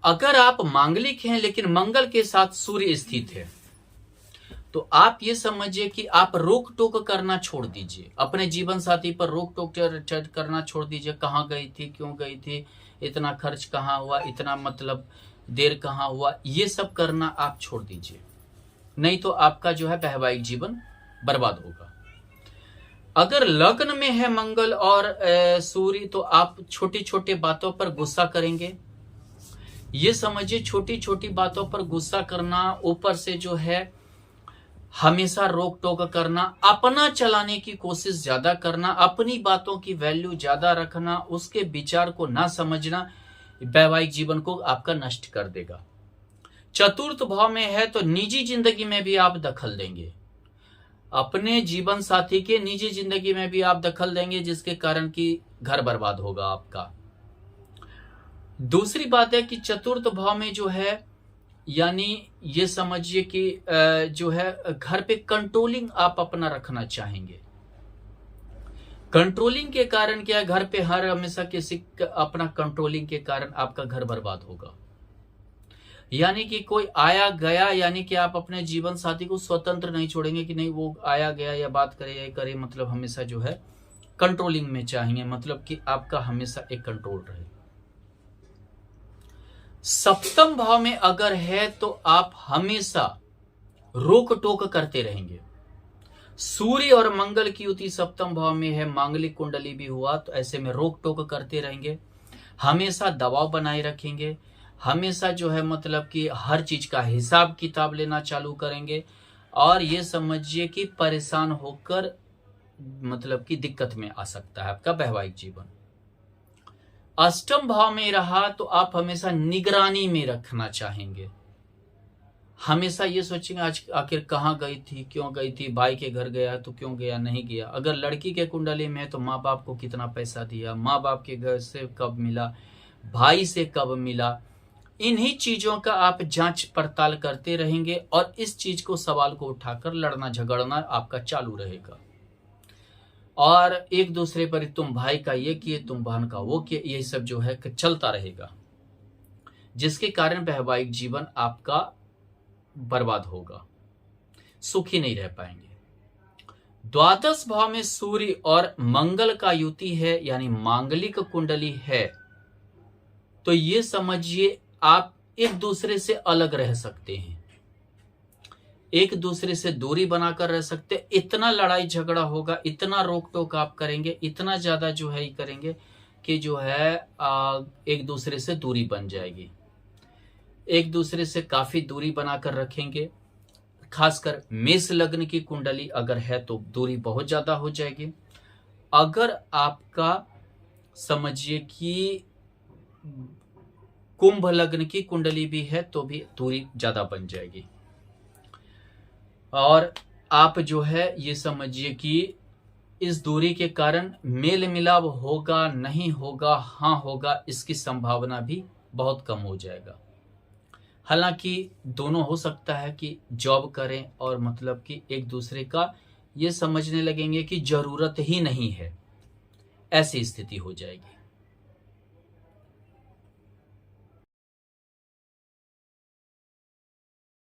अगर आप मांगलिक हैं लेकिन मंगल के साथ सूर्य स्थित है, तो आप ये समझिए कि आप रोक टोक करना छोड़ दीजिए, अपने जीवन साथी पर रोक टोक करना छोड़ दीजिए। कहाँ गई थी, क्यों गई थी, इतना खर्च कहाँ हुआ, इतना मतलब देर कहाँ हुआ, ये सब करना आप छोड़ दीजिए, नहीं तो आपका जो है वैवाहिक जीवन बर्बाद होगा। अगर लग्न में है मंगल और सूर्य, तो आप छोटी छोटी बातों पर गुस्सा करेंगे। ये समझिए छोटी छोटी बातों पर गुस्सा करना, ऊपर से जो है हमेशा रोक टोक करना, अपना चलाने की कोशिश ज्यादा करना, अपनी बातों की वैल्यू ज्यादा रखना, उसके विचार को ना समझना वैवाहिक जीवन को आपका नष्ट कर देगा। चतुर्थ भाव में है तो निजी जिंदगी में भी आप दखल देंगे, अपने जीवन साथी के निजी जिंदगी में भी आप दखल देंगे, जिसके कारण कि घर बर्बाद होगा आपका। दूसरी बात है कि चतुर्थ भाव में जो है, यानी ये समझिए कि जो है घर पे कंट्रोलिंग आप अपना रखना चाहेंगे। कंट्रोलिंग के कारण क्या है, घर पे हर हमेशा किसी अपना कंट्रोलिंग के कारण आपका घर बर्बाद होगा। यानी कि कोई आया गया, यानी कि आप अपने जीवन साथी को स्वतंत्र नहीं छोड़ेंगे कि नहीं वो आया गया या बात करे या करे, मतलब हमेशा जो है कंट्रोलिंग में चाहेंगे, मतलब कि आपका हमेशा एक कंट्रोल रहे। सप्तम भाव में अगर है तो आप हमेशा रोक टोक करते रहेंगे। सूर्य और मंगल की युति सप्तम भाव में है, मांगलिक कुंडली भी हुआ, तो ऐसे में रोक टोक करते रहेंगे, हमेशा दबाव बनाए रखेंगे, हमेशा जो है मतलब कि हर चीज का हिसाब किताब लेना चालू करेंगे, और ये समझिए कि परेशान होकर मतलब कि दिक्कत में आ सकता है आपका वैवाहिक जीवन। अष्टम भाव में रहा तो आप हमेशा निगरानी में रखना चाहेंगे, हमेशा ये सोचेंगे आज आखिर कहाँ गई थी, क्यों गई थी, भाई के घर गया तो क्यों गया, नहीं गया। अगर लड़की के कुंडली में है तो माँ बाप को कितना पैसा दिया, माँ बाप के घर से कब मिला, भाई से कब मिला, इन्हीं चीजों का आप जांच पड़ताल करते रहेंगे, और इस चीज को सवाल को उठाकर लड़ना झगड़ना आपका चालू रहेगा, और एक दूसरे पर तुम भाई का ये किए, तुम बहन का वो किए, यही सब जो है चलता रहेगा, जिसके कारण वैवाहिक जीवन आपका बर्बाद होगा, सुखी नहीं रह पाएंगे। द्वादश भाव में सूर्य और मंगल का युति है, यानी मांगलिक कुंडली है, तो ये समझिए आप एक दूसरे से अलग रह सकते हैं, एक दूसरे से दूरी बनाकर रह सकते। इतना लड़ाई झगड़ा होगा, इतना रोक टोक आप करेंगे, इतना ज्यादा जो है करेंगे कि जो है एक दूसरे से दूरी बन जाएगी, एक दूसरे से काफी दूरी बनाकर रखेंगे। खासकर मेष लग्न की कुंडली अगर है तो दूरी बहुत ज्यादा हो जाएगी। अगर आपका समझिए कि कुंभ लग्न की कुंडली भी है तो भी दूरी ज्यादा बन जाएगी, और आप जो है ये समझिए कि इस दूरी के कारण मेल मिलाप होगा नहीं होगा, हाँ होगा, इसकी संभावना भी बहुत कम हो जाएगा। हालांकि दोनों हो सकता है कि जॉब करें और मतलब कि एक दूसरे का ये समझने लगेंगे कि जरूरत ही नहीं है, ऐसी स्थिति हो जाएगी।